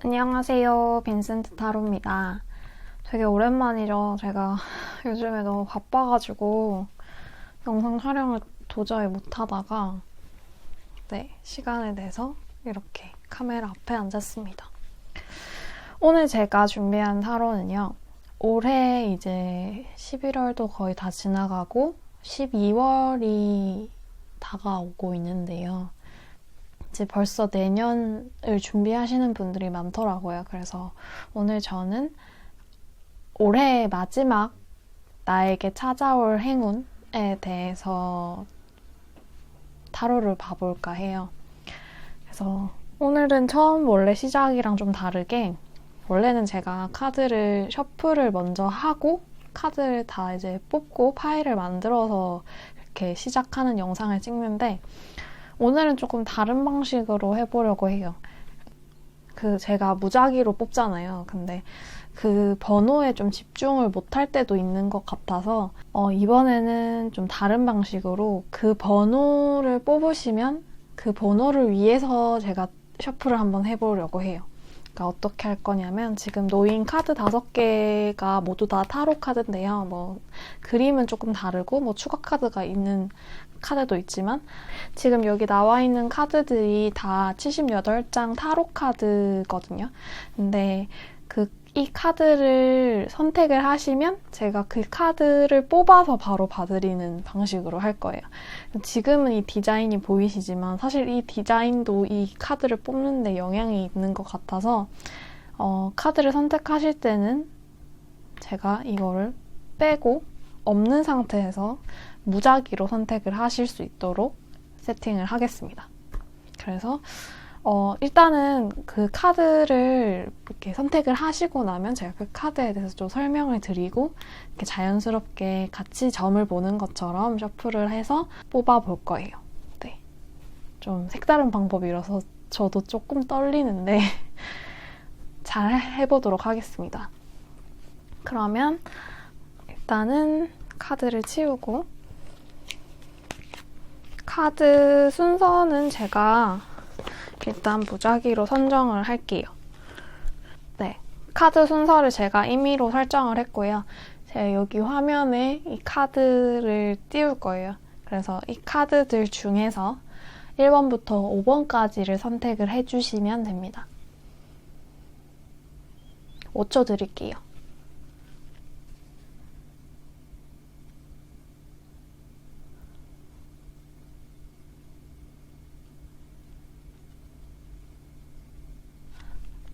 안녕하세요. 빈센트 타로입니다. 되게 오랜만이죠. 제가 요즘에 너무 바빠가지고 영상 촬영을 도저히 못하다가 시간을 내서 이렇게 카메라 앞에 앉았습니다. 오늘 제가 준비한 타로는요. 올해 이제 11월도 거의 다 지나가고 12월이 다가오고 있는데요. 이제 벌써 내년을 준비하시는 분들이 많더라고요. 그래서 오늘 저는 올해 마지막 나에게 찾아올 행운에 대해서 타로를 봐볼까 해요. 그래서 오늘은 처음 원래 시작이랑 좀 다르게 원래는 제가 카드를 셔플을 먼저 하고 카드를 다 이제 뽑고 파일을 만들어서 이렇게 시작하는 영상을 찍는데 오늘은 조금 다른 방식으로 해보려고 해요. 제가 무작위로 뽑잖아요. 근데 그 번호에 좀 집중을 못할 때도 있는 것 같아서 이번에는 좀 다른 방식으로 그 번호를 뽑으시면 그 번호를 위해서 제가 셔플을 한번 해보려고 해요. 그러니까 어떻게 할 거냐면 지금 놓인 카드 5개가 모두 다 타로 카드인데요. 뭐 그림은 조금 다르고 뭐 추가 카드가 있는 카드도 있지만 지금 여기 나와 있는 카드들이 다 78장 타로 카드거든요. 근데 이 카드를 선택을 하시면 제가 그 카드를 뽑아서 바로 봐드리는 방식으로 할 거예요. 지금은 이 디자인이 보이시지만 사실 이 디자인도 이 카드를 뽑는 데 영향이 있는 것 같아서 카드를 선택하실 때는 제가 이거를 빼고 없는 상태에서 무작위로 선택을 하실 수 있도록 세팅을 하겠습니다. 그래서 일단은 그 카드를 이렇게 선택을 하시고 나면 제가 그 카드에 대해서 좀 설명을 드리고 이렇게 자연스럽게 같이 점을 보는 것처럼 셔플을 해서 뽑아볼 거예요. 네. 좀 색다른 방법이라서 저도 조금 떨리는데 잘 해보도록 하겠습니다. 그러면 일단은 카드를 치우고 카드 순서는 제가 일단 무작위로 선정을 할게요. 네, 카드 순서를 제가 임의로 설정을 했고요. 제가 여기 화면에 이 카드를 띄울 거예요. 그래서 이 카드들 중에서 1번부터 5번까지를 선택을 해주시면 됩니다. 5초 드릴게요.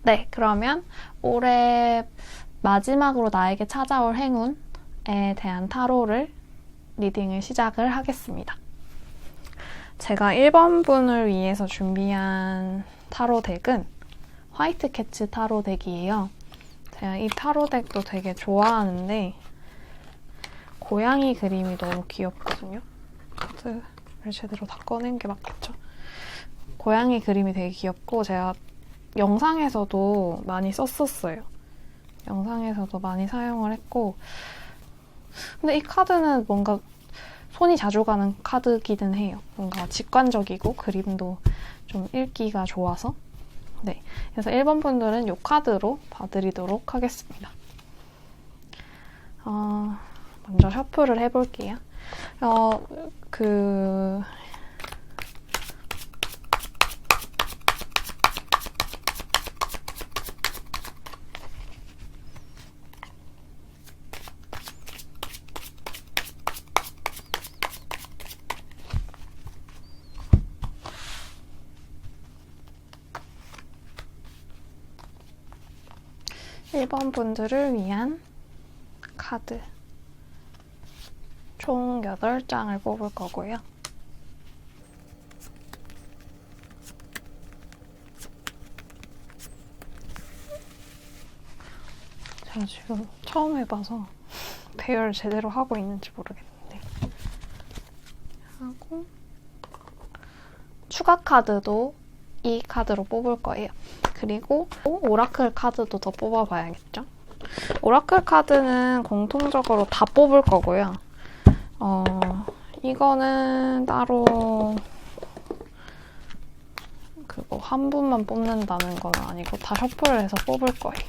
네, 그러면 올해 마지막으로 나에게 찾아올 행운에 대한 타로를 리딩을 시작을 하겠습니다. 제가 1번 분을 위해서 준비한 타로 덱은 화이트 캐츠 타로 덱이에요. 제가 이 타로 덱도 되게 좋아하는데 고양이 그림이 너무 귀엽거든요. 카드를 제대로 다 꺼낸 게 맞겠죠? 고양이 그림이 되게 귀엽고 제가 영상에서도 많이 썼었어요. 영상에서도 많이 사용을 했고 근데 이 카드는 뭔가 손이 자주 가는 카드기는 해요. 뭔가 직관적이고 그림도 좀 읽기가 좋아서 네, 그래서 1번 분들은 이 카드로 봐드리도록 하겠습니다. 먼저 셔플을 해볼게요. 1번 분들을 위한 카드 총 8장을 뽑을 거고요. 제가 지금 처음 해봐서 배열 제대로 하고 있는지 모르겠는데 하고 추가 카드도 이 카드로 뽑을 거예요. 그리고 오라클 카드도 더 뽑아봐야겠죠? 오라클 카드는 공통적으로 다 뽑을 거고요. 이거는 따로 그거 한 분만 뽑는다는 건 아니고 다 셔플을 해서 뽑을 거예요.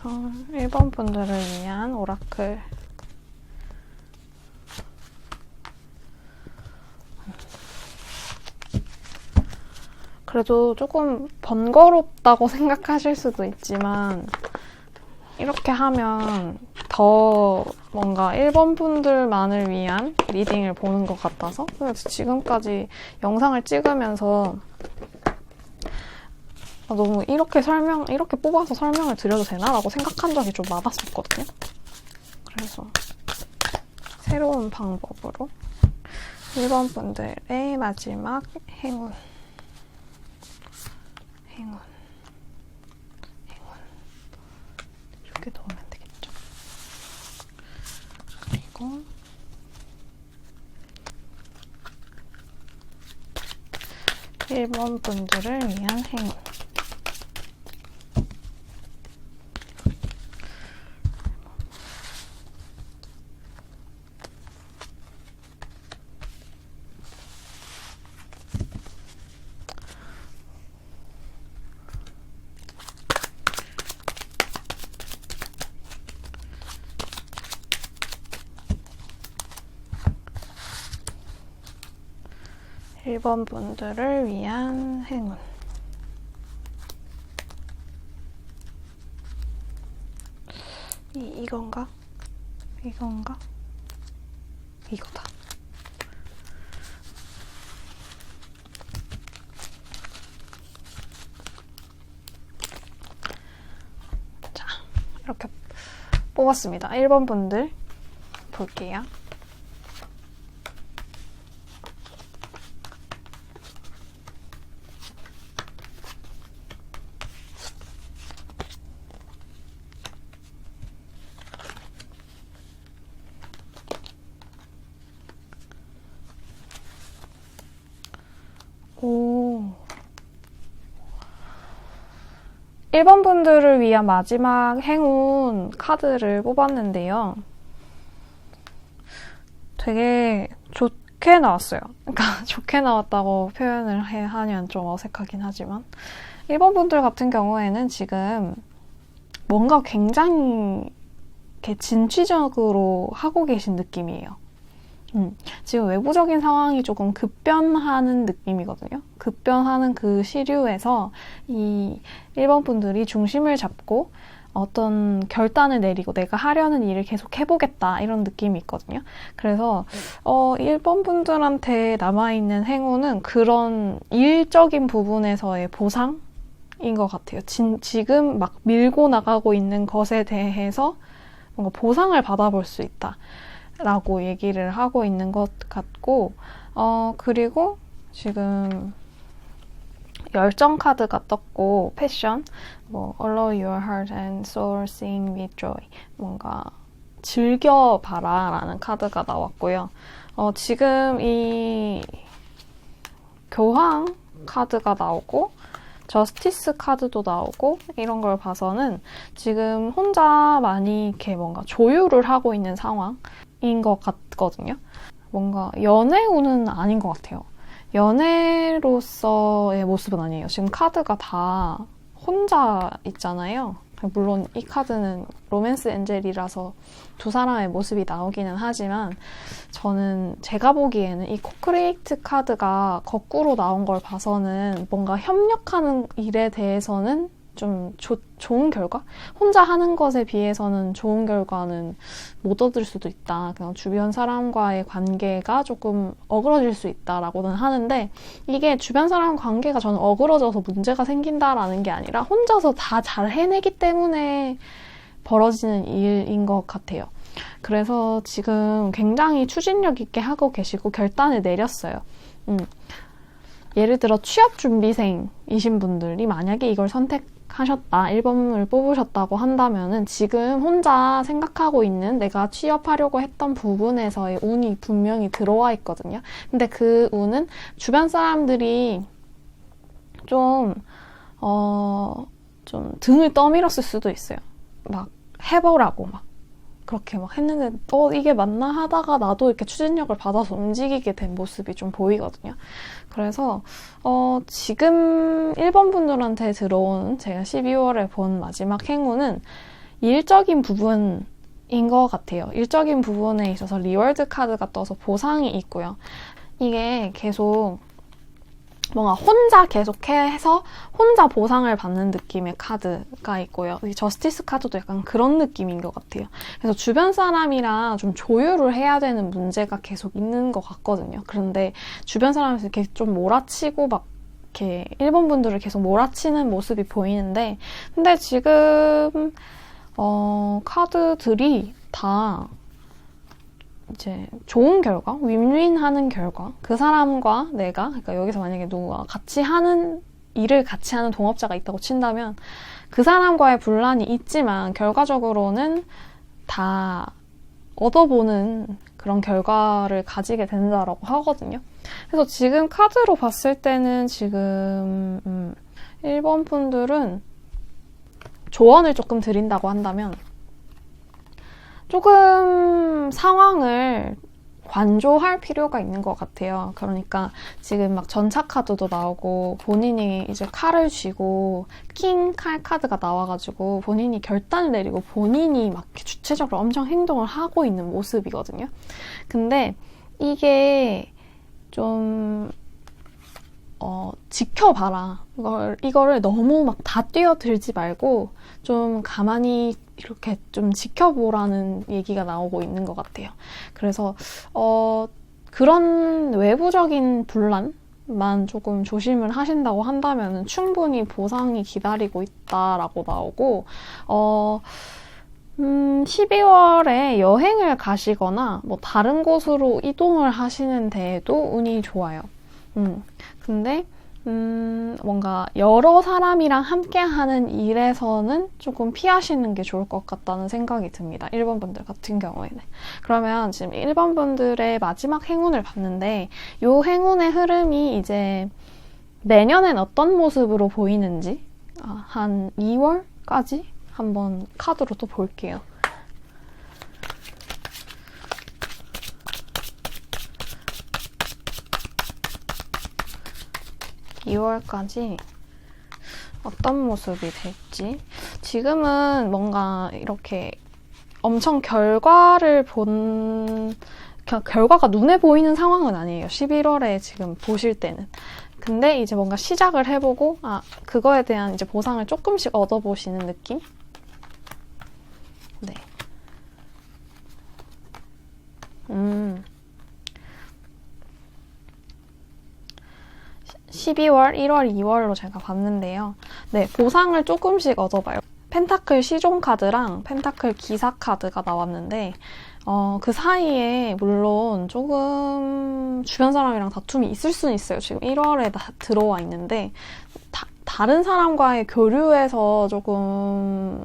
어, 1번 분들을 위한 오라클. 그래도 조금 번거롭다고 생각하실 수도 있지만 이렇게 하면 더 뭔가 1번 분들만을 위한 리딩을 보는 것 같아서 그래서 지금까지 영상을 찍으면서 너무 이렇게 뽑아서 설명을 드려도 되나라고 생각한 적이 좀 많았었거든요. 그래서 새로운 방법으로 1번 분들의 마지막 행운. 이렇게 넣으면 되겠죠. 그리고 1번 분들을 위한 행운. 일 번 분들을 위한 행운. 이건가? 이건가? 이거다. 자, 이렇게 뽑았습니다. 1번 분들 볼게요. 오. 1번 분들을 위한 마지막 행운 카드를 뽑았는데요. 되게 좋게 나왔어요. 그러니까 좋게 나왔다고 표현을 하면 좀 어색하긴 하지만 1번 분들 같은 경우에는 지금 뭔가 굉장히 이렇게 진취적으로 하고 계신 느낌이에요. 지금 외부적인 상황이 조금 급변하는 느낌이거든요. 급변하는 그 시류에서 이 1번 분들이 중심을 잡고 어떤 결단을 내리고 내가 하려는 일을 계속 해보겠다 이런 느낌이 있거든요. 그래서 1번 분들한테 남아있는 행운은 그런 일적인 부분에서의 보상인 것 같아요. 지금 막 밀고 나가고 있는 것에 대해서 뭔가 보상을 받아볼 수 있다 라고 얘기를 하고 있는 것 같고 그리고 지금 열정 카드가 떴고 패션, allow your heart and soul sing with joy 뭔가 즐겨봐라 라는 카드가 나왔고요. 지금 이 교황 카드가 나오고 저스티스 카드도 나오고 이런 걸 봐서는 지금 혼자 많이 이렇게 뭔가 조율을 하고 있는 상황인 것 같거든요. 뭔가 연애운은 아닌 것 같아요. 연애로서의 모습은 아니에요. 지금 카드가 다 혼자 있잖아요. 물론 이 카드는 로맨스 엔젤이라서 두 사람의 모습이 나오기는 하지만 저는 제가 보기에는 이 코크리에이트 카드가 거꾸로 나온 걸 봐서는 뭔가 협력하는 일에 대해서는 좀 좋은 결과? 혼자 하는 것에 비해서는 좋은 결과는 못 얻을 수도 있다. 그냥 주변 사람과의 관계가 조금 어그러질 수 있다라고는 하는데 이게 주변 사람 관계가 저는 어그러져서 문제가 생긴다라는 게 아니라 혼자서 다 잘 해내기 때문에 벌어지는 일인 것 같아요. 그래서 지금 굉장히 추진력 있게 하고 계시고 결단을 내렸어요. 예를 들어 취업 준비생이신 분들이 만약에 이걸 선택하셨다, 1번을 뽑으셨다고 한다면은 지금 혼자 생각하고 있는 내가 취업하려고 했던 부분에서의 운이 분명히 들어와 있거든요. 근데 그 운은 주변 사람들이 좀 등을 떠밀었을 수도 있어요. 막 해보라고 막 그렇게 막 했는데 이게 맞나 하다가 나도 이렇게 추진력을 받아서 움직이게 된 모습이 좀 보이거든요. 그래서 지금 1번 분들한테 들어온 제가 12월에 본 마지막 행운은 일적인 부분인 것 같아요. 일적인 부분에 있어서 리월드 카드가 떠서 보상이 있고요. 이게 계속 뭔가 혼자 계속해서 혼자 보상을 받는 느낌의 카드가 있고요. 이 저스티스 카드도 약간 그런 느낌인 것 같아요. 그래서 주변 사람이랑 좀 조율을 해야 되는 문제가 계속 있는 것 같거든요. 그런데 주변 사람에서 이렇게 좀 몰아치고 막 이렇게 일본 분들을 계속 몰아치는 모습이 보이는데, 근데 지금 카드들이 다 이제 좋은 결과, 윈윈하는 결과, 그 사람과 내가, 그러니까 여기서 만약에 누가 같이 하는 일을 같이 하는 동업자가 있다고 친다면 그 사람과의 분란이 있지만 결과적으로는 다 얻어보는 그런 결과를 가지게 된다라고 하거든요. 그래서 지금 카드로 봤을 때는 지금 1번 분들은 조언을 조금 드린다고 한다면 조금 상황을 관조할 필요가 있는 것 같아요. 그러니까 지금 막 전차 카드도 나오고 본인이 이제 칼을 쥐고 킹 칼 카드가 나와가지고 본인이 결단을 내리고 본인이 막 주체적으로 엄청 행동을 하고 있는 모습이거든요. 근데 이게 좀 지켜봐라. 이거를 너무 막 다 뛰어들지 말고 좀 가만히 이렇게 좀 지켜보라는 얘기가 나오고 있는 것 같아요. 그래서 그런 외부적인 분란만 조금 조심을 하신다고 한다면 충분히 보상이 기다리고 있다라고 나오고 12월에 여행을 가시거나 뭐 다른 곳으로 이동을 하시는 데에도 운이 좋아요. 근데 뭔가 여러 사람이랑 함께 하는 일에서는 조금 피하시는 게 좋을 것 같다는 생각이 듭니다. 1번 분들 같은 경우에는. 그러면 지금 1번 분들의 마지막 행운을 봤는데 이 행운의 흐름이 이제 내년엔 어떤 모습으로 보이는지 한 2월까지 한번 카드로 또 볼게요. 2월까지 어떤 모습이 될지. 지금은 뭔가 이렇게 엄청 결과가 눈에 보이는 상황은 아니에요. 11월에 지금 보실 때는. 근데 이제 뭔가 시작을 해보고 그거에 대한 이제 보상을 조금씩 얻어보시는 느낌? 네. 12월, 1월, 2월로 제가 봤는데요. 네, 보상을 조금씩 얻어봐요. 펜타클 시종 카드랑 펜타클 기사 카드가 나왔는데 그 사이에 물론 조금 주변 사람이랑 다툼이 있을 수는 있어요. 지금 1월에 들어와 있는데 다른 사람과의 교류에서 조금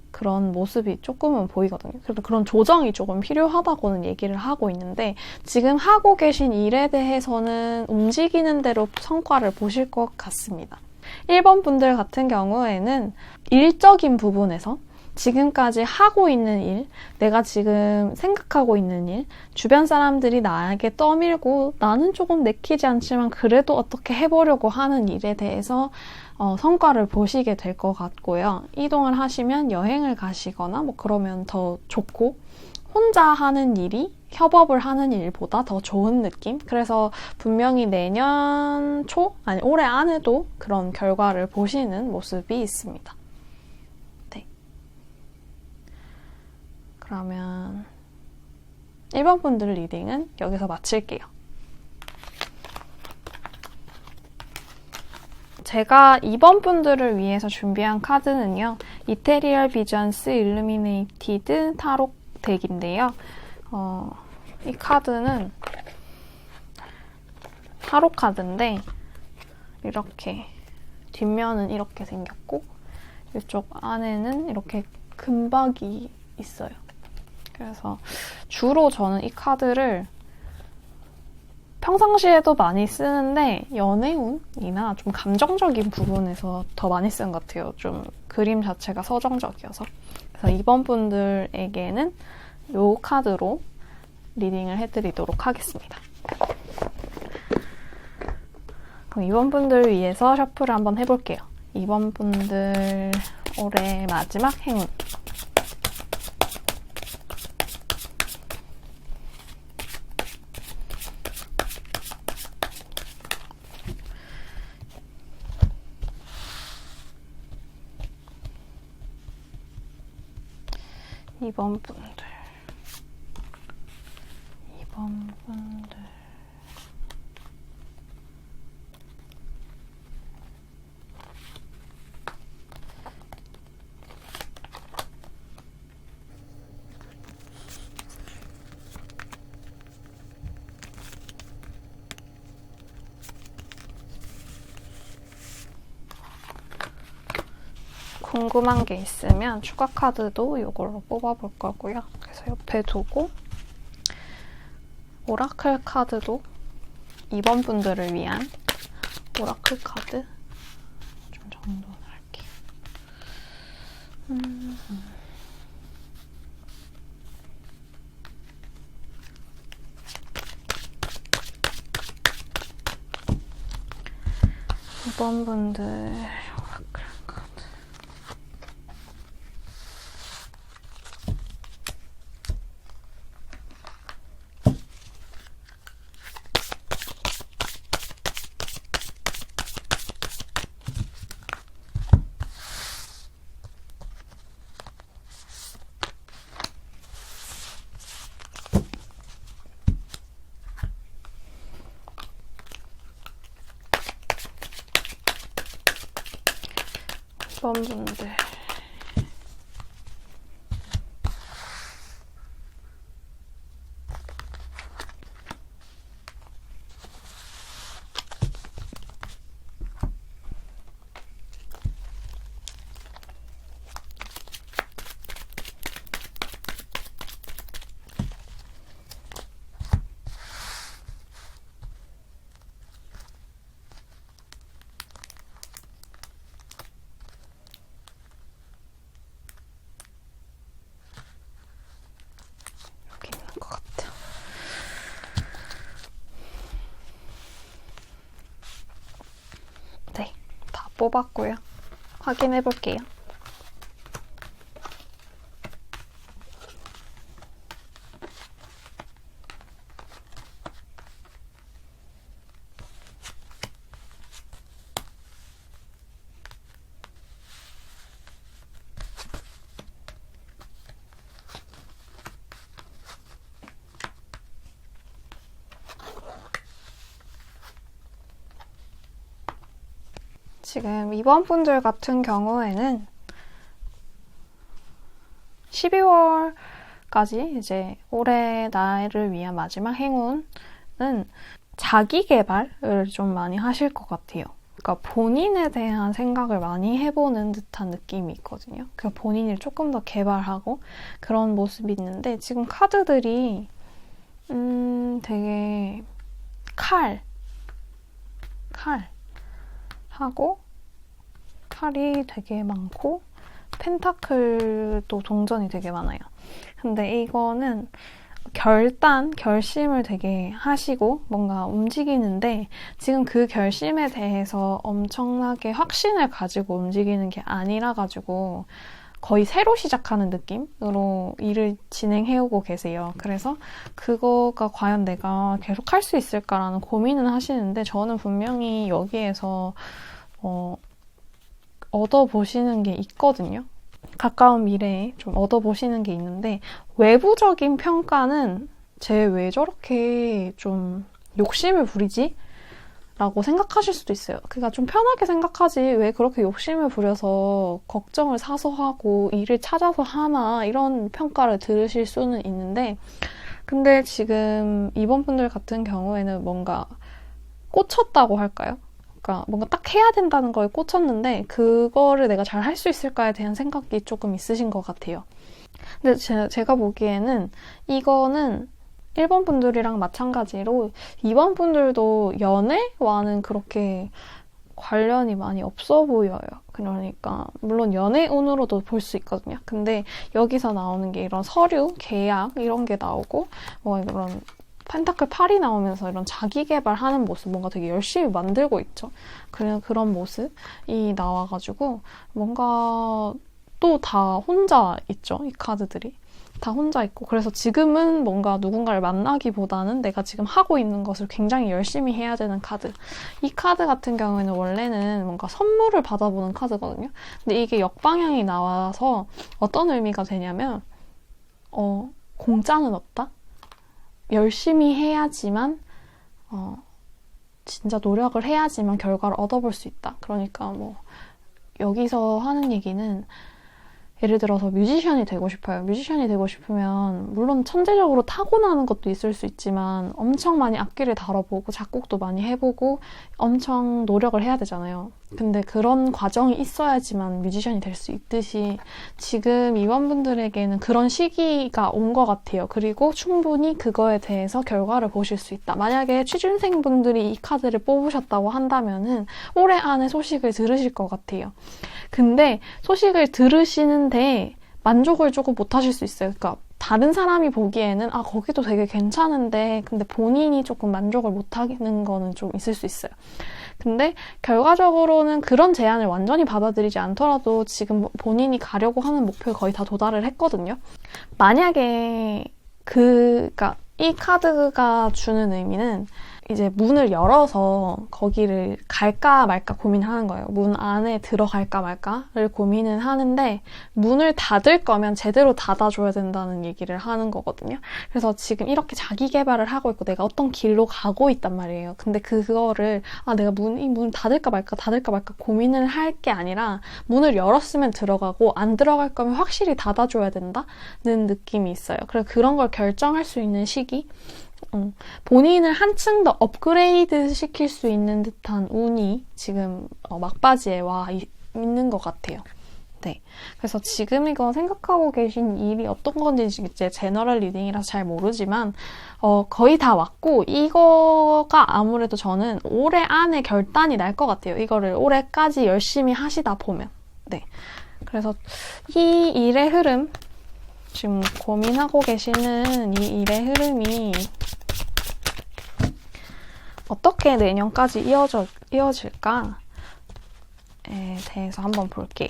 그런 모습이 조금은 보이거든요. 그래서 그런 조정이 조금 필요하다고는 얘기를 하고 있는데 지금 하고 계신 일에 대해서는 움직이는 대로 성과를 보실 것 같습니다. 1번 분들 같은 경우에는 일적인 부분에서 지금까지 하고 있는 일, 내가 지금 생각하고 있는 일, 주변 사람들이 나에게 떠밀고 나는 조금 내키지 않지만 그래도 어떻게 해보려고 하는 일에 대해서 성과를 보시게 될 것 같고요. 이동을 하시면 여행을 가시거나 뭐 그러면 더 좋고 혼자 하는 일이 협업을 하는 일보다 더 좋은 느낌? 그래서 분명히 내년 초, 아니 올해 안에도 그런 결과를 보시는 모습이 있습니다. 네. 그러면 1번 분들 리딩은 여기서 마칠게요. 제가 2번 분들을 위해서 준비한 카드는요. 이테리얼 비전스 일루미네이티드 타로 덱인데요. 이 카드는 타로 카드인데 이렇게 뒷면은 이렇게 생겼고 이쪽 안에는 이렇게 금박이 있어요. 그래서 주로 저는 이 카드를 평상시에도 많이 쓰는데 연애운이나 좀 감정적인 부분에서 더 많이 쓰는 것 같아요. 좀 그림 자체가 서정적이어서. 그래서 2번 분들에게는 이 카드로 리딩을 해드리도록 하겠습니다. 그럼 2번 분들 위해서 셔플을 한번 해볼게요. 2번 분들 올해 마지막 행운. 이번 분들. 궁금한 게 있으면 추가 카드도 이걸로 뽑아볼 거고요. 그래서 옆에 두고 오라클 카드도 2번 분들을 위한 오라클 카드 좀 정돈을 할게요. 2번 분들 오라클 카드. 이번 분들 것 같아요. 네, 다 뽑았고요. 확인해 볼게요. 지금 2번 분들 같은 경우에는 12월까지 이제 올해 나를 위한 마지막 행운은 자기 개발을 좀 많이 하실 것 같아요. 그러니까 본인에 대한 생각을 많이 해보는 듯한 느낌이 있거든요. 그러니까 본인을 조금 더 개발하고 그런 모습이 있는데 지금 카드들이 되게 칼 하고 칼이 되게 많고 펜타클도 동전이 되게 많아요. 근데 이거는 결심을 되게 하시고 뭔가 움직이는데 지금 그 결심에 대해서 엄청나게 확신을 가지고 움직이는 게 아니라 가지고 거의 새로 시작하는 느낌으로 일을 진행해오고 계세요. 그래서 그거가 과연 내가 계속 할 수 있을까라는 고민은 하시는데 저는 분명히 여기에서 얻어보시는 게 있거든요. 가까운 미래에 좀 얻어보시는 게 있는데 외부적인 평가는 쟤 왜 저렇게 좀 욕심을 부리지? 라고 생각하실 수도 있어요. 그러니까 좀 편하게 생각하지 왜 그렇게 욕심을 부려서 걱정을 사서 하고 일을 찾아서 하나 이런 평가를 들으실 수는 있는데 근데 지금 이번 분들 같은 경우에는 뭔가 꽂혔다고 할까요? 그러니까 뭔가 딱 해야 된다는 거에 꽂혔는데 그거를 내가 잘 할 수 있을까에 대한 생각이 조금 있으신 것 같아요. 근데 제가 보기에는 이거는 1번 분들이랑 마찬가지로 2번 분들도 연애와는 그렇게 관련이 많이 없어 보여요. 그러니까 물론 연애운으로도 볼 수 있거든요. 근데 여기서 나오는 게 이런 서류, 계약 이런 게 나오고 뭐 이런 펜타클 8이 나오면서 이런 자기 개발하는 모습, 뭔가 되게 열심히 만들고 있죠. 그런 모습이 나와가지고 뭔가 또 다 혼자 있죠. 이 카드들이. 다 혼자 있고 그래서 지금은 뭔가 누군가를 만나기보다는 내가 지금 하고 있는 것을 굉장히 열심히 해야 되는 카드. 이 카드 같은 경우에는 원래는 뭔가 선물을 받아보는 카드거든요. 근데 이게 역방향이 나와서 어떤 의미가 되냐면 공짜는 없다? 열심히 해야지만 진짜 노력을 해야지만 결과를 얻어볼 수 있다. 그러니까 뭐 여기서 하는 얘기는 예를 들어서 뮤지션이 되고 싶어요. 뮤지션이 되고 싶으면 물론 천재적으로 타고나는 것도 있을 수 있지만 엄청 많이 악기를 다뤄보고 작곡도 많이 해보고 엄청 노력을 해야 되잖아요. 근데 그런 과정이 있어야지만 뮤지션이 될 수 있듯이 지금 이원분들에게는 그런 시기가 온 것 같아요. 그리고 충분히 그거에 대해서 결과를 보실 수 있다. 만약에 취준생분들이 이 카드를 뽑으셨다고 한다면은 올해 안에 소식을 들으실 것 같아요. 근데 소식을 들으시는데 만족을 조금 못 하실 수 있어요. 그러니까 다른 사람이 보기에는 거기도 되게 괜찮은데 근데 본인이 조금 만족을 못 하는 거는 좀 있을 수 있어요. 근데 결과적으로는 그런 제안을 완전히 받아들이지 않더라도 지금 본인이 가려고 하는 목표에 거의 다 도달을 했거든요. 만약에 그러니까 이 카드가 주는 의미는 이제 문을 열어서 거기를 갈까 말까 고민하는 거예요. 문 안에 들어갈까 말까를 고민은 하는데 문을 닫을 거면 제대로 닫아줘야 된다는 얘기를 하는 거거든요. 그래서 지금 이렇게 자기 개발을 하고 있고 내가 어떤 길로 가고 있단 말이에요. 근데 그거를 내가 이 문 닫을까 말까 고민을 할 게 아니라 문을 열었으면 들어가고 안 들어갈 거면 확실히 닫아줘야 된다는 느낌이 있어요. 그래서 그런 걸 결정할 수 있는 시기? 본인을 한층 더 업그레이드 시킬 수 있는 듯한 운이 지금 막바지에 와 있는 것 같아요. 네. 그래서 지금 이거 생각하고 계신 일이 어떤 건지 이제 제너럴 리딩이라서 잘 모르지만 거의 다 왔고 이거가 아무래도 저는 올해 안에 결단이 날 것 같아요. 이거를 올해까지 열심히 하시다 보면. 네. 그래서 이 일의 흐름 지금 고민하고 계시는 이 일의 흐름이 어떻게 내년까지 이어질까에 대해서 한번 볼게요.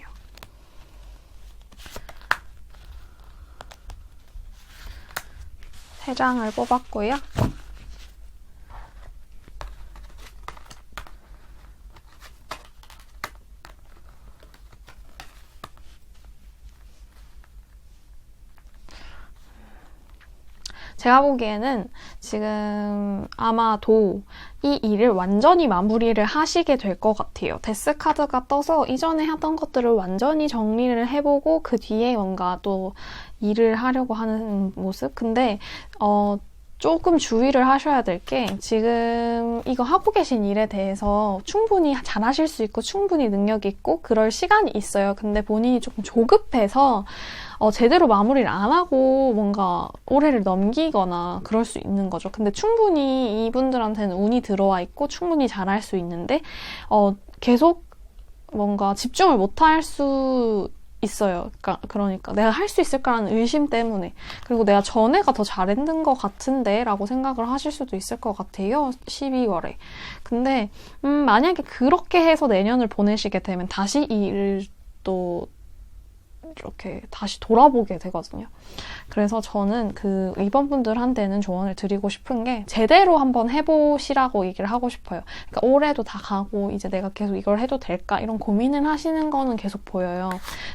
세 장을 뽑았고요. 제가 보기에는 지금 아마도 이 일을 완전히 마무리를 하시게 될 것 같아요. 데스 카드가 떠서 이전에 하던 것들을 완전히 정리를 해보고 그 뒤에 뭔가 또 일을 하려고 하는 모습? 근데 조금 주의를 하셔야 될 게 지금 이거 하고 계신 일에 대해서 충분히 잘하실 수 있고 충분히 능력이 있고 그럴 시간이 있어요. 근데 본인이 조금 조급해서 제대로 마무리를 안 하고 뭔가 올해를 넘기거나 그럴 수 있는 거죠. 근데 충분히 이분들한테는 운이 들어와 있고 충분히 잘할 수 있는데 계속 뭔가 집중을 못 할 수 있어요. 그러니까 내가 할 수 있을까라는 의심 때문에 그리고 내가 전에가 더 잘했는 것 같은데 라고 생각을 하실 수도 있을 것 같아요. 12월에. 근데 만약에 그렇게 해서 내년을 보내시게 되면 다시 이 일을 또 이렇게 다시 돌아보게 되거든요. 그래서 저는 이번 분들한테는 조언을 드리고 싶은 게 제대로 한번 해보시라고 얘기를 하고 싶어요. 그러니까 올해도 다 가고 이제 내가 계속 이걸 해도 될까? 이런 고민을 하시는 거는 계속 보여요.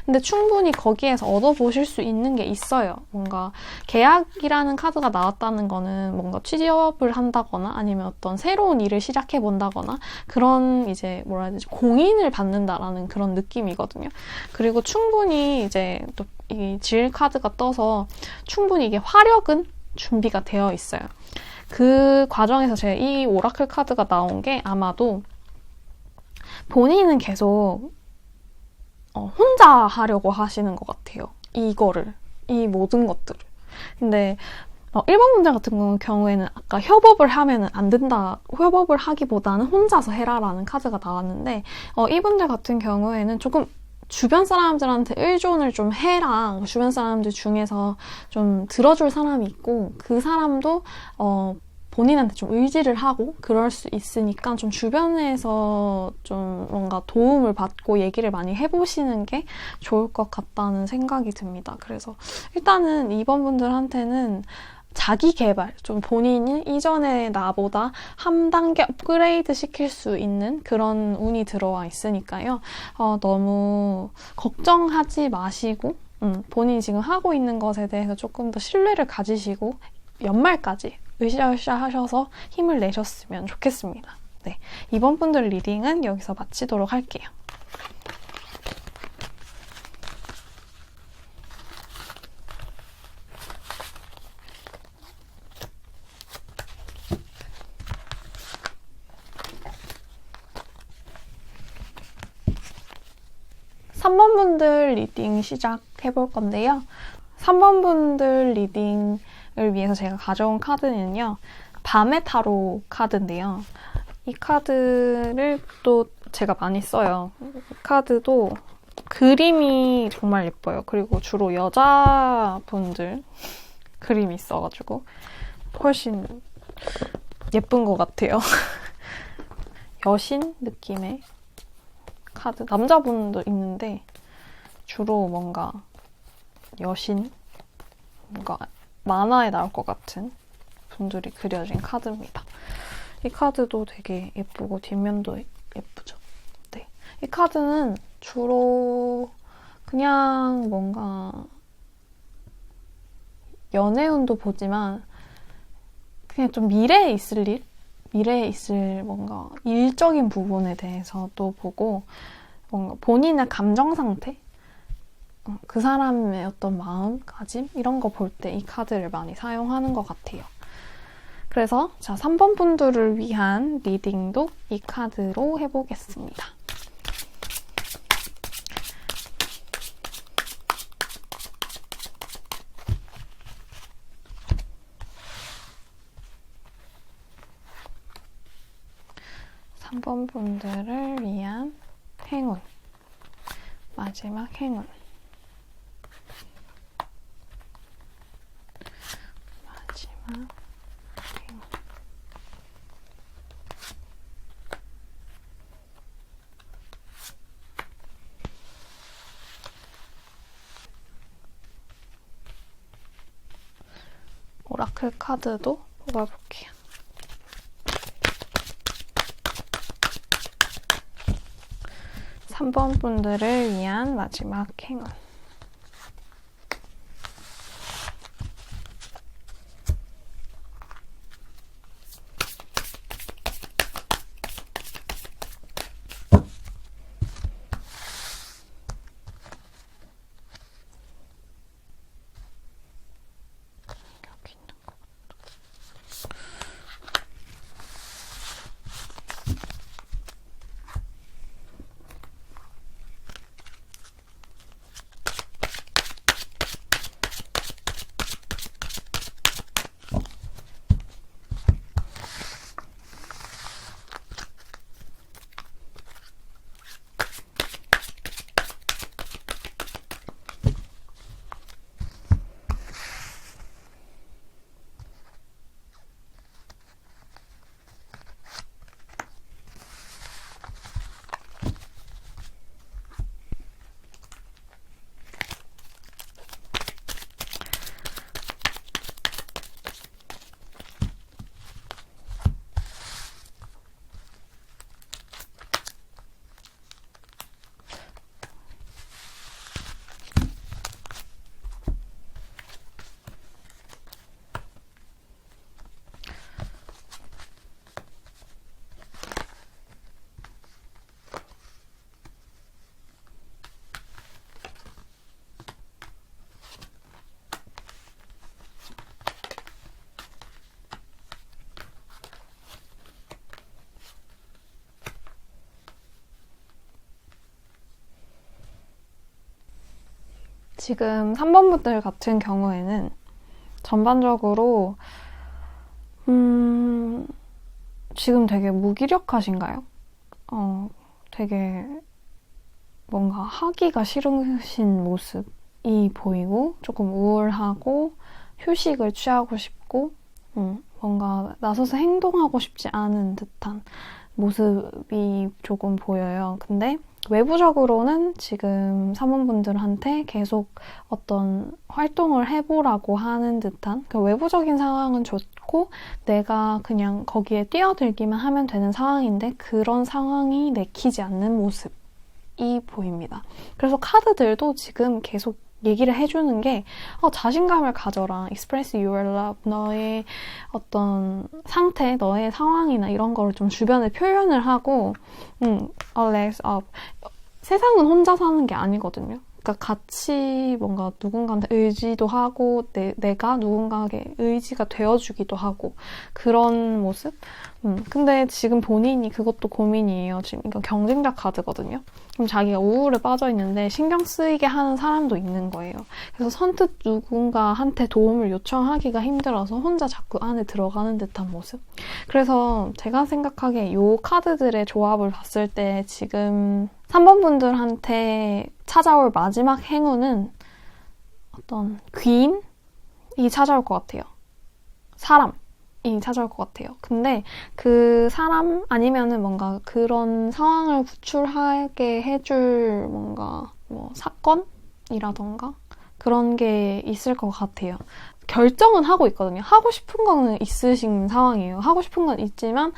근데 충분히 거기에서 얻어보실 수 있는 게 있어요. 뭔가 계약이라는 카드가 나왔다는 거는 뭔가 취업을 한다거나 아니면 어떤 새로운 일을 시작해 본다거나 그런 이제 뭐라 해야 되지? 공인을 받는다라는 그런 느낌이거든요. 그리고 충분히 이제 또 이 질 카드가 떠서 충분히 이게 화력은 준비가 되어 있어요. 그 과정에서 제가 이 오라클 카드가 나온 게 아마도 본인은 계속 혼자 하려고 하시는 것 같아요. 이 모든 것들을. 근데 1번 문제 같은 경우에는 아까 협업을 하면 안 된다, 협업을 하기보다는 혼자서 해라라는 카드가 나왔는데, 이 문제 같은 경우에는 조금 주변 사람들한테 의존을 좀 해라. 주변 사람들 중에서 좀 들어줄 사람이 있고, 그 사람도, 본인한테 좀 의지를 하고 그럴 수 있으니까 좀 주변에서 좀 뭔가 도움을 받고 얘기를 많이 해보시는 게 좋을 것 같다는 생각이 듭니다. 그래서 일단은 2번 분들한테는 자기 개발, 좀 본인이 이전에 나보다 한 단계 업그레이드 시킬 수 있는 그런 운이 들어와 있으니까요. 너무 걱정하지 마시고, 본인이 지금 하고 있는 것에 대해서 조금 더 신뢰를 가지시고, 연말까지 으쌰으쌰 하셔서 힘을 내셨으면 좋겠습니다. 네, 이번 분들 리딩은 여기서 마치도록 할게요. (3번) 분들 리딩 시작해볼 건데요. 3번 분들 리딩을 위해서 제가 가져온 카드는요. 밤의 타로 카드인데요. 이 카드를 또 제가 많이 써요. 이 카드도 그림이 정말 예뻐요. 그리고 주로 여자분들 그림이 있어가지고 훨씬 예쁜 것 같아요. 여신 느낌의 카드. 남자분도 있는데 주로 뭔가 여신, 뭔가 만화에 나올 것 같은 분들이 그려진 카드입니다. 이 카드도 되게 예쁘고 뒷면도 예쁘죠. 네, 이 카드는 주로 그냥 뭔가 연애운도 보지만 그냥 좀 미래에 있을 일? 미래에 있을 뭔가 일적인 부분에 대해서도 보고 뭔가 본인의 감정 상태? 그 사람의 어떤 마음가짐? 이런 거 볼 때 이 카드를 많이 사용하는 것 같아요. 그래서 자, 3번 분들을 위한 리딩도 이 카드로 해보겠습니다. (3번) 분들을 위한 행운. 마지막 행운. 마지막 행운. 오라클 카드도 뽑아볼게요. (3번) 분들을 위한 마지막 행운. 여기 있는 거. 지금 3번 분들 같은 경우에는 전반적으로 지금 되게 무기력하신가요? 되게 뭔가 하기가 싫으신 모습이 보이고 조금 우울하고 휴식을 취하고 싶고 뭔가 나서서 행동하고 싶지 않은 듯한 모습이 조금 보여요. 근데 외부적으로는 지금 사모분들한테 계속 어떤 활동을 해보라고 하는 듯한 그 외부적인 상황은 좋고 내가 그냥 거기에 뛰어들기만 하면 되는 상황인데 그런 상황이 내키지 않는 모습이 보입니다. 그래서 카드들도 지금 계속 얘기를 해주는 게 자신감을 가져라. Express your love. 너의 어떤 상태, 너의 상황이나 이런 거를 좀 주변에 표현을 하고 Alex up. 세상은 혼자 사는 게 아니거든요. 그러니까 같이 뭔가 누군가한테 의지도 하고 내가 누군가에게 의지가 되어주기도 하고 그런 모습? 근데 지금 본인이 그것도 고민이에요. 지금 이거 경쟁자 카드거든요. 그럼 자기가 우울에 빠져 있는데 신경 쓰이게 하는 사람도 있는 거예요. 그래서 선뜻 누군가한테 도움을 요청하기가 힘들어서 혼자 자꾸 안에 들어가는 듯한 모습. 그래서 제가 생각하기에 이 카드들의 조합을 봤을 때 지금 3번 분들한테 찾아올 마지막 행운은 어떤 귀인이 찾아올 것 같아요. 사람이 찾아올 것 같아요. 근데 그 사람 아니면은 뭔가 그런 상황을 구출하게 해줄 뭔가 뭐 사건이라던가 그런 게 있을 것 같아요. 결정은 하고 있거든요. 하고 싶은 거는 있으신 상황이에요. 하고 싶은 건 있지만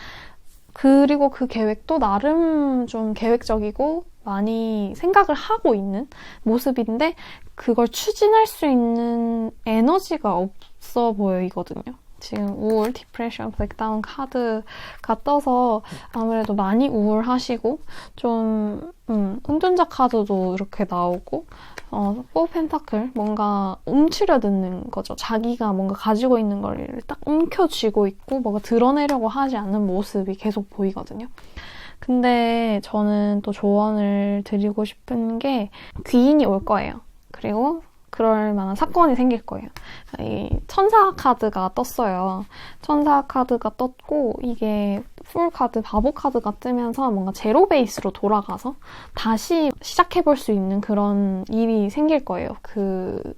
그리고 그 계획도 나름 좀 계획적이고 많이 생각을 하고 있는 모습인데 그걸 추진할 수 있는 에너지가 없어 보이거든요. 지금 우울, 디프레션, 블랙다운 카드가 떠서 아무래도 많이 우울하시고 좀 은둔자 카드도 이렇게 나오고 포 펜타클 뭔가 움츠려드는 거죠. 자기가 뭔가 가지고 있는 걸 딱 움켜쥐고 있고 뭔가 드러내려고 하지 않는 모습이 계속 보이거든요. 근데 저는 또 조언을 드리고 싶은 게 귀인이 올 거예요. 그리고 그럴 만한 사건이 생길 거예요. 이 천사 카드가 떴어요. 천사 카드가 떴고 이게 풀 카드, 바보 카드가 뜨면서 뭔가 제로 베이스로 돌아가서 다시 시작해볼 수 있는 그런 일이 생길 거예요.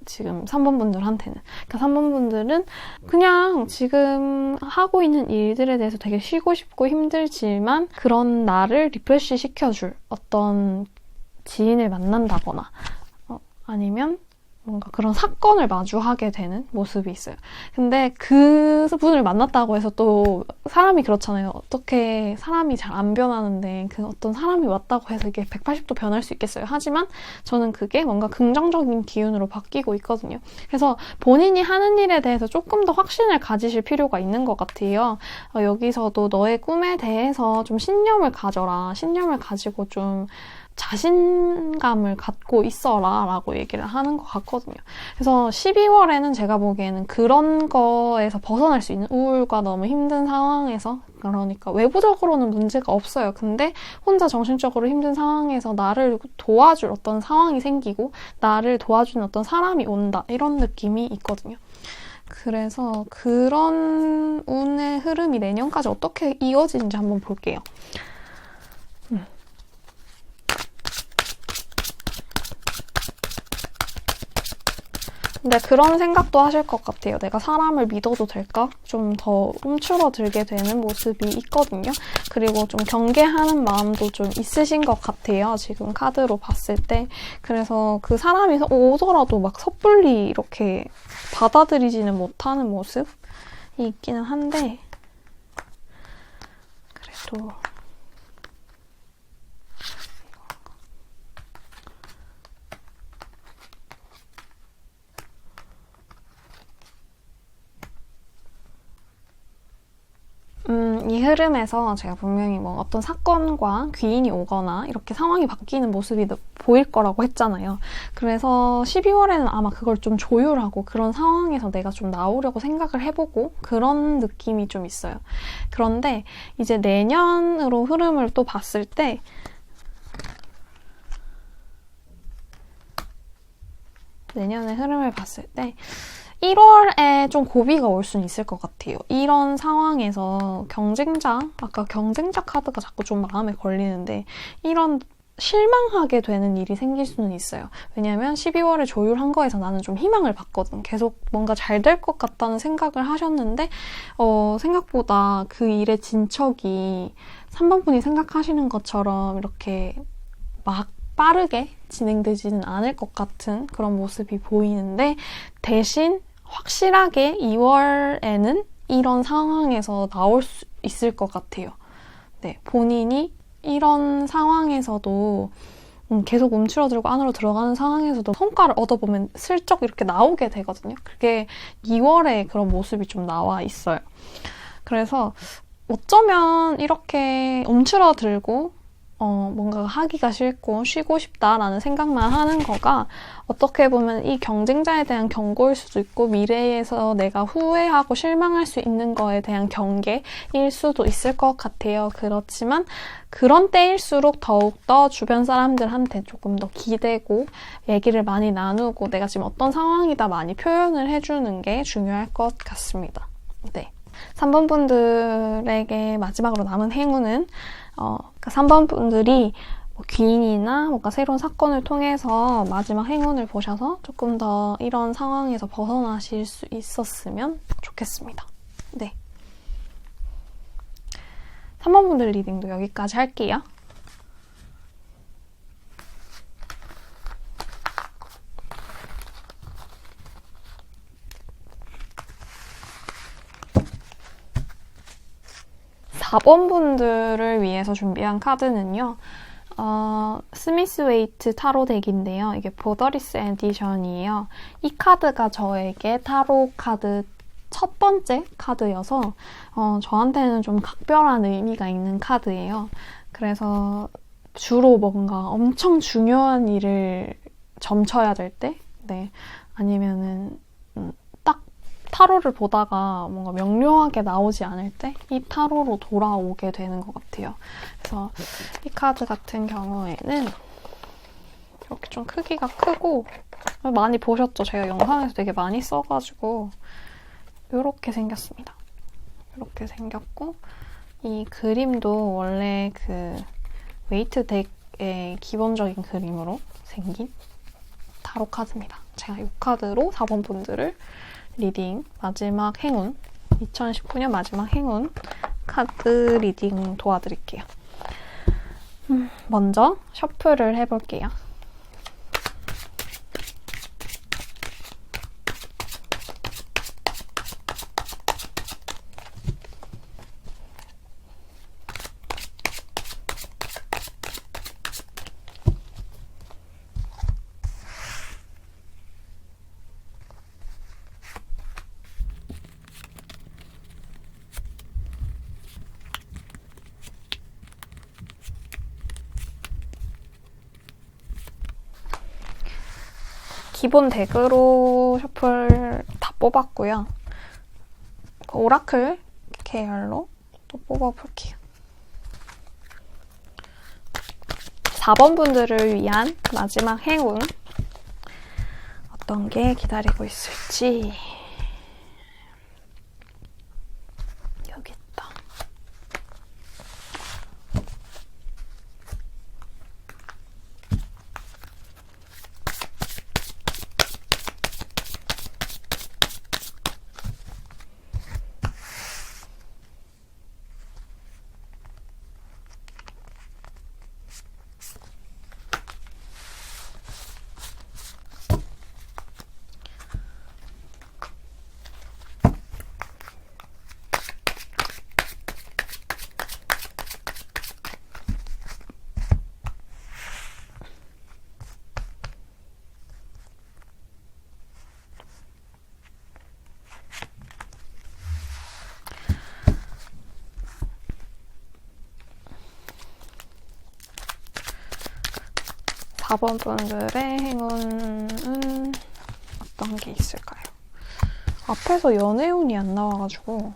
지금 3번 분들한테는. 그러니까 3번 분들은 그냥 지금 하고 있는 일들에 대해서 되게 쉬고 싶고 힘들지만 그런 나를 리프레시 시켜줄 어떤 지인을 만난다거나 아니면 뭔가 그런 사건을 마주하게 되는 모습이 있어요. 근데 그 분을 만났다고 해서 또 사람이 그렇잖아요. 어떻게 사람이 잘 안 변하는데 그 어떤 사람이 왔다고 해서 이게 180도 변할 수 있겠어요. 하지만 저는 그게 뭔가 긍정적인 기운으로 바뀌고 있거든요. 그래서 본인이 하는 일에 대해서 조금 더 확신을 가지실 필요가 있는 것 같아요. 여기서도 너의 꿈에 대해서 좀 신념을 가져라. 신념을 가지고 좀 자신감을 갖고 있어라 라고 얘기를 하는 것 같거든요. 그래서 12월에는 제가 보기에는 그런 거에서 벗어날 수 있는 우울과 너무 힘든 상황에서 그러니까 외부적으로는 문제가 없어요. 근데 혼자 정신적으로 힘든 상황에서 나를 도와줄 어떤 상황이 생기고 나를 도와주는 어떤 사람이 온다 이런 느낌이 있거든요. 그래서 그런 운의 흐름이 내년까지 어떻게 이어지는지 한번 볼게요. 근데 그런 생각도 하실 것 같아요. 내가 사람을 믿어도 될까? 좀 더 움츠러들게 되는 모습이 있거든요. 그리고 좀 경계하는 마음도 좀 있으신 것 같아요. 지금 카드로 봤을 때. 그래서 그 사람이 오더라도 막 섣불리 이렇게 받아들이지는 못하는 모습이 있기는 한데 그래도 이 흐름에서 제가 분명히 뭐 어떤 사건과 귀인이 오거나 이렇게 상황이 바뀌는 모습이 보일 거라고 했잖아요. 그래서 12월에는 아마 그걸 좀 조율하고 그런 상황에서 내가 좀 나오려고 생각을 해보고 그런 느낌이 좀 있어요. 그런데 이제 내년으로 흐름을 또 봤을 때 내년의 흐름을 봤을 때 1월에 좀 고비가 올 수는 있을 것 같아요. 이런 상황에서 아까 경쟁자 카드가 자꾸 좀 마음에 걸리는데 이런 실망하게 되는 일이 생길 수는 있어요. 왜냐면 12월에 조율한 거에서 나는 좀 희망을 봤거든. 계속 뭔가 잘 될 것 같다는 생각을 하셨는데 생각보다 그 일의 진척이 3번 분이 생각하시는 것처럼 이렇게 막 빠르게 진행되지는 않을 것 같은 그런 모습이 보이는데 대신 확실하게 2월에는 이런 상황에서 나올 수 있을 것 같아요. 네, 본인이 이런 상황에서도 계속 움츠러들고 안으로 들어가는 상황에서도 성과를 얻어보면 슬쩍 이렇게 나오게 되거든요. 그게 2월에 그런 모습이 좀 나와 있어요. 그래서 어쩌면 이렇게 움츠러들고 뭔가 하기가 싫고 쉬고 싶다라는 생각만 하는 거가 어떻게 보면 이 경쟁자에 대한 경고일 수도 있고 미래에서 내가 후회하고 실망할 수 있는 거에 대한 경계일 수도 있을 것 같아요. 그렇지만 그런 때일수록 더욱더 주변 사람들한테 조금 더 기대고 얘기를 많이 나누고 내가 지금 어떤 상황이다 많이 표현을 해주는 게 중요할 것 같습니다. 네. 3번 분들에게 마지막으로 남은 행운은 3번 분들이 귀인이나 뭔가 새로운 사건을 통해서 마지막 행운을 보셔서 조금 더 이런 상황에서 벗어나실 수 있었으면 좋겠습니다. 네. 3번 분들 리딩도 여기까지 할게요. 사 번 분들을 위해서 준비한 카드는요. 스미스 웨이트 타로 덱인데요. 이게 보더리스 에디션이에요. 이 카드가 저에게 타로 카드 첫 번째 카드여서 저한테는 좀 각별한 의미가 있는 카드예요. 그래서 주로 뭔가 엄청 중요한 일을 점쳐야 될 때, 네, 아니면은 딱 타로를 보다가 뭔가 명료하게 나오지 않을 때 이 타로로 돌아오게 되는 것 같아요. 그래서 이 카드 같은 경우에는 이렇게 좀 크기가 크고 많이 보셨죠? 제가 영상에서 되게 많이 써가지고 이렇게 생겼습니다. 이렇게 생겼고 이 그림도 원래 그 웨이트 덱의 기본적인 그림으로 생긴 타로 카드입니다. 제가 이 카드로 4번 분들을 리딩 마지막 행운 2019년 마지막 행운 카드 리딩 도와드릴게요. 먼저 셔플을 해볼게요. 기본 덱으로 셔플 다 뽑았고요. 오라클 계열로 또 뽑아볼게요. 4번 분들을 위한 마지막 행운 어떤 게 기다리고 있을지 여기 있다. 사 번 분들의 행운은 어떤 게 있을까요? 앞에서 연애운이 안 나와가지고